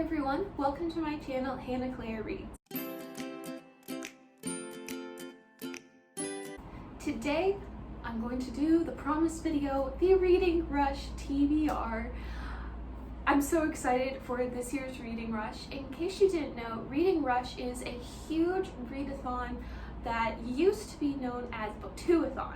everyone, welcome to my channel, Hannah Claire Reads. Today, I'm going to do the promised video, the Reading Rush TBR. I'm so excited for this year's Reading Rush. In case you didn't know, Reading Rush is a huge readathon that used to be known as BookTubeathon.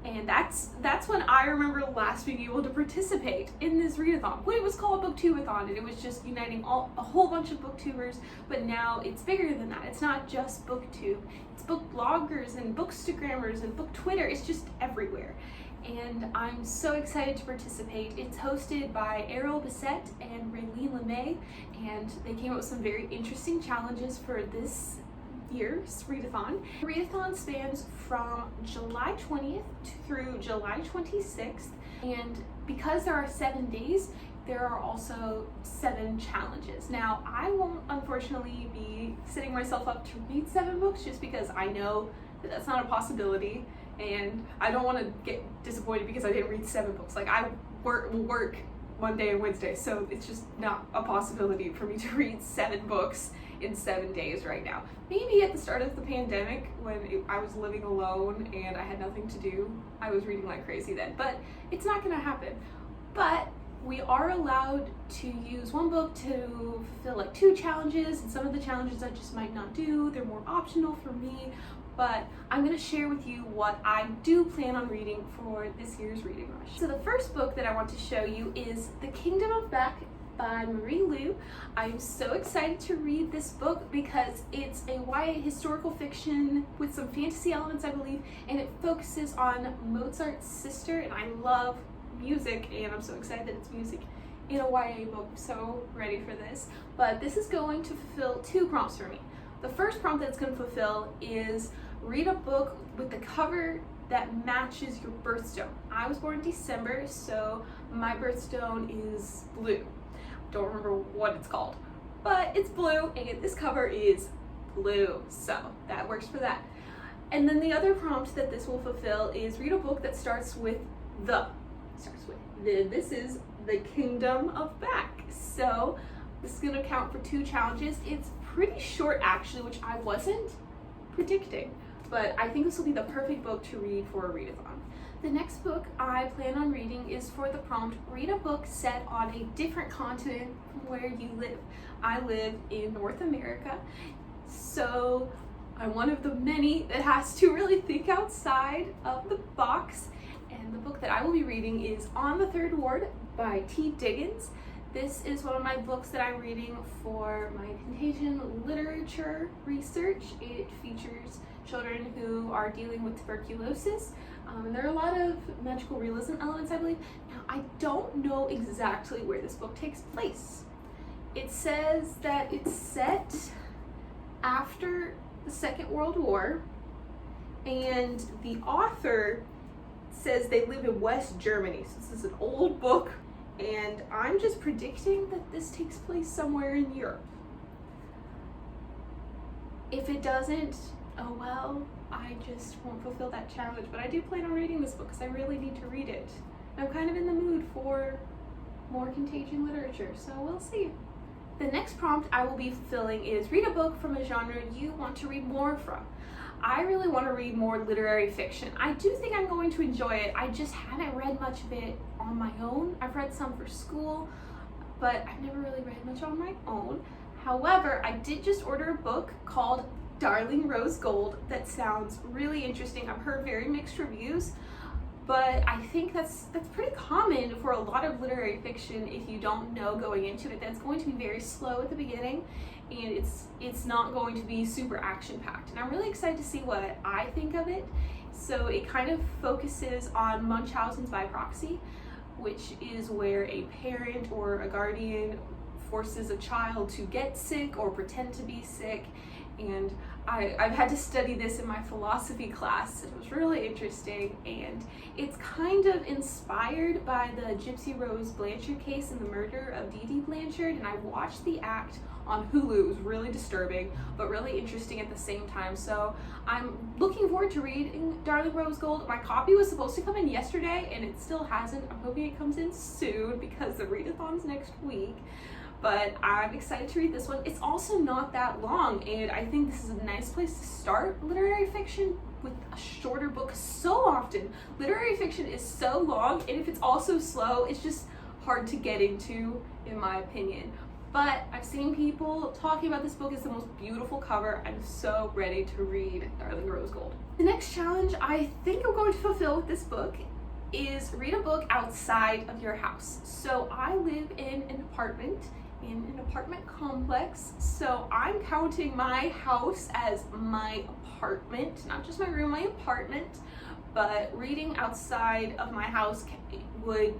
And that's when I remember last being able to participate in this readathon. When it was called BookTubeathon, and it was just uniting a whole bunch of booktubers, but now it's bigger than that. It's not just booktube, it's book bloggers and bookstagrammers and book Twitter. It's just everywhere. And I'm so excited to participate. It's hosted by Errol Bissett and Raylene LeMay, and they came up with some very interesting challenges for this year's readathon. The readathon spans from July 20th through July 26th, and because there are 7 days, there are also 7 challenges. Now, I won't unfortunately be setting myself up to read 7 books just because I know that that's not a possibility, and I don't want to get disappointed because I didn't read 7 books. Like, I will work Monday and Wednesday, so it's just not a possibility for me to read 7 books in 7 days right now. Maybe at the start of the pandemic when I was living alone and I had nothing to do, I was reading like crazy then, but it's not gonna happen. But we are allowed to use one book to fulfill like 2 challenges, and some of the challenges I just might not do. They're more optional for me, but I'm gonna share with you what I do plan on reading for this year's Reading Rush. So the first book that I want to show you is The Kingdom of Back by Marie Lu. I'm so excited to read this book because it's a YA historical fiction with some fantasy elements, I believe, and it focuses on Mozart's sister, and I love music, and I'm so excited that it's music in a YA book. I'm so ready for this. But this is going to fulfill 2 prompts for me. The first prompt that it's going to fulfill is read a book with the cover that matches your birthstone. I was born in December, so my birthstone is blue. Don't remember what it's called, but it's blue, and this cover is blue, so that works for that. And then the other prompt that this will fulfill is read a book that starts with this is The Kingdom of Back. So this is going to count for 2 challenges. It's pretty short actually, which I wasn't predicting, but I think this will be the perfect book to read for a readathon. The next book I plan on reading is for the prompt, read a book set on a different continent from where you live. I live in North America, so I'm one of the many that has to really think outside of the box, and the book that I will be reading is On the Third Ward by T. Diggins. This is one of my books that I'm reading for my contagion literature research. It features children who are dealing with tuberculosis. And there are a lot of magical realism elements, I believe. Now, I don't know exactly where this book takes place. It says that it's set after the Second World War, and the author says they live in West Germany. So this is an old book, and I'm just predicting that this takes place somewhere in Europe. If it doesn't, oh well, I just won't fulfill that challenge, but I do plan on reading this book because I really need to read it. I'm kind of in the mood for more contagion literature, so we'll see. The next prompt I will be fulfilling is read a book from a genre you want to read more from. I really want to read more literary fiction. I do think I'm going to enjoy it. I just haven't read much of it on my own. I've read some for school, but I've never really read much on my own. However, I did just order a book called Darling Rose Gold that sounds really interesting. I've heard very mixed reviews, but I think that's pretty common for a lot of literary fiction. If you don't know going into it, that's going to be very slow at the beginning, and it's not going to be super action-packed. And I'm really excited to see what I think of it. So it kind of focuses on Munchausen's by proxy, which is where a parent or a guardian forces a child to get sick or pretend to be sick. And I've had to study this in my philosophy class. It was really interesting, and it's kind of inspired by the Gypsy Rose Blanchard case and the murder of Dee Dee Blanchard, and I watched the act on Hulu. It was really disturbing, but really interesting at the same time. So I'm looking forward to reading Darling Rose Gold. My copy was supposed to come in yesterday, and it still hasn't. I'm hoping it comes in soon because the readathon's next week. but I'm excited to read this one. It's also not that long, and I think this is a nice place to start literary fiction with a shorter book. So often literary fiction is so long, and if it's also slow, it's just hard to get into, in my opinion. But I've seen people talking about this book as the most beautiful cover. I'm so ready to read Darling Rose Gold. The next challenge I think I'm going to fulfill with this book is read a book outside of your house. So I live in an apartment complex, so I'm counting my house as my apartment, not just my room, my apartment. But reading outside of my house would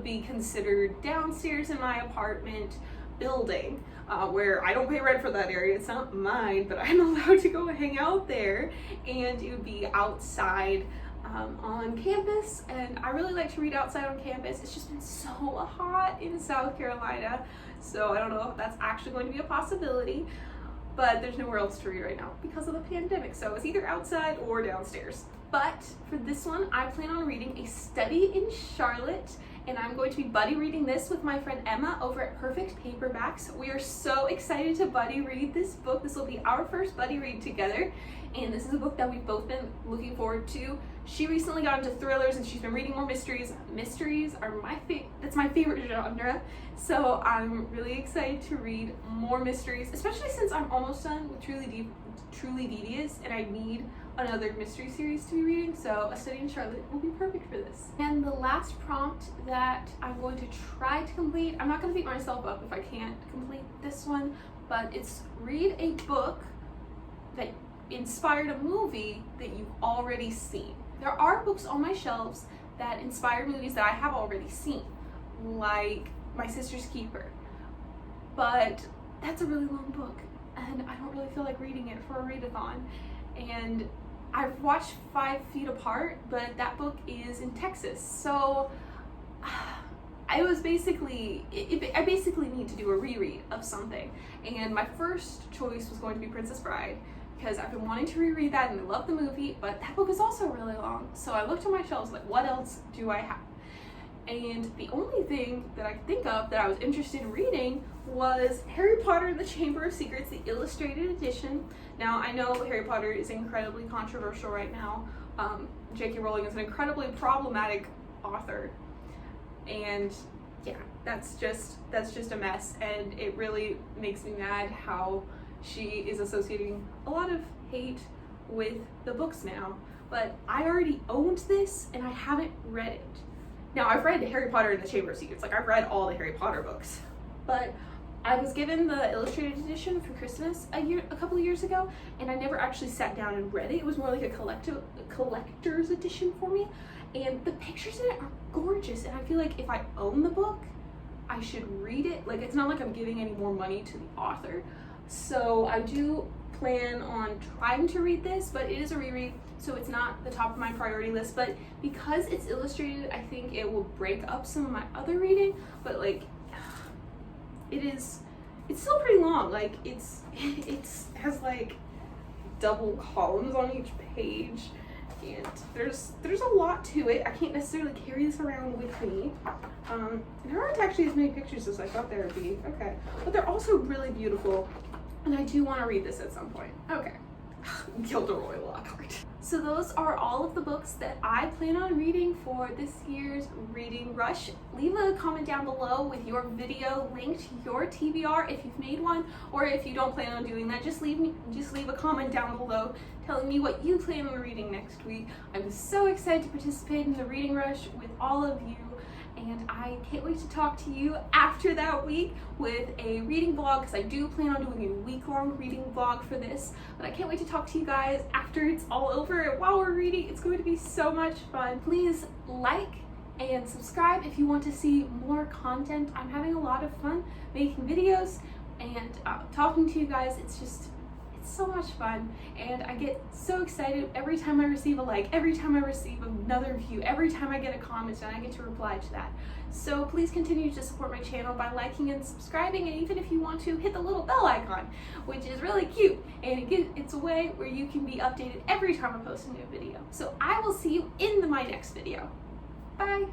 be considered downstairs in my apartment building, where I don't pay rent for that area. It's not mine, but I'm allowed to go hang out there, and it would be outside on campus. And I really like to read outside on campus. It's just been so hot in South Carolina, so I don't know if that's actually going to be a possibility, but there's nowhere else to read right now because of the pandemic, so it's either outside or downstairs. But for this one, I plan on reading A Study in Charlotte, and I'm going to be buddy reading this with my friend Emma over at Perfect Paperbacks. We are so excited to buddy read this book. This will be our first buddy read together, and this is a book that we've both been looking forward to. She recently got into thrillers, and she's been reading more mysteries. Mysteries are that's my favorite genre, so I'm really excited to read more mysteries, especially since I'm almost done with Truly Devious, and I need another mystery series to be reading, so A Study in Charlotte will be perfect for this. And the last prompt that I'm going to try to complete, I'm not going to beat myself up if I can't complete this one, but it's read a book that inspired a movie that you've already seen. There are books on my shelves that inspired movies that I have already seen, like My Sister's Keeper, but that's a really long book, and I don't really feel like reading it for a readathon. And I've watched 5 Feet Apart, but that book is in Texas, so I basically need to do a reread of something. And my first choice was going to be Princess Bride, because I've been wanting to reread that and I love the movie, but that book is also really long. So I looked on my shelves like, what else do I have? And the only thing that I could think of that I was interested in reading was Harry Potter and the Chamber of Secrets, the illustrated edition. Now, I know Harry Potter is incredibly controversial right now. J.K. Rowling is an incredibly problematic author, and yeah, that's just a mess, and it really makes me mad how she is associating a lot of hate with the books now. But I already owned this and I haven't read it. Now, I've read Harry Potter and the Chamber of Secrets, like I've read all the Harry Potter books, but I was given the illustrated edition for Christmas a couple of years ago, and I never actually sat down and read it. It was more like a collector's edition for me, and the pictures in it are gorgeous, and I feel like if I own the book, I should read it. Like, it's not like I'm giving any more money to the author. So I do plan on trying to read this, but it is a reread, so it's not the top of my priority list. But because it's illustrated, I think it will break up some of my other reading, but like, it's still pretty long. Like, it has like double columns on each page, and there's a lot to it. I can't necessarily carry this around with me. There aren't actually as many pictures as I thought there would be. Okay, but they're also really beautiful, and I do want to read this at some point. Okay. Gilderoy Lockhart. So those are all of the books that I plan on reading for this year's Reading Rush. Leave a comment down below with your video link to your TBR if you've made one, or if you don't plan on doing that, just leave a comment down below telling me what you plan on reading next week. I'm so excited to participate in the Reading Rush with all of you, and I can't wait to talk to you after that week with a reading vlog, because I do plan on doing a week-long reading vlog for this. But I can't wait to talk to you guys after it's all over, and while we're reading, it's going to be so much fun. Please like and subscribe if you want to see more content. I'm having a lot of fun making videos and talking to you guys. It's so much fun, and I get so excited every time I receive a like, every time I receive another view, every time I get a comment, and I get to reply to that. So please continue to support my channel by liking and subscribing, and even if you want to, hit the little bell icon, which is really cute, and it's a way where you can be updated every time I post a new video. So I will see you in my next video. Bye!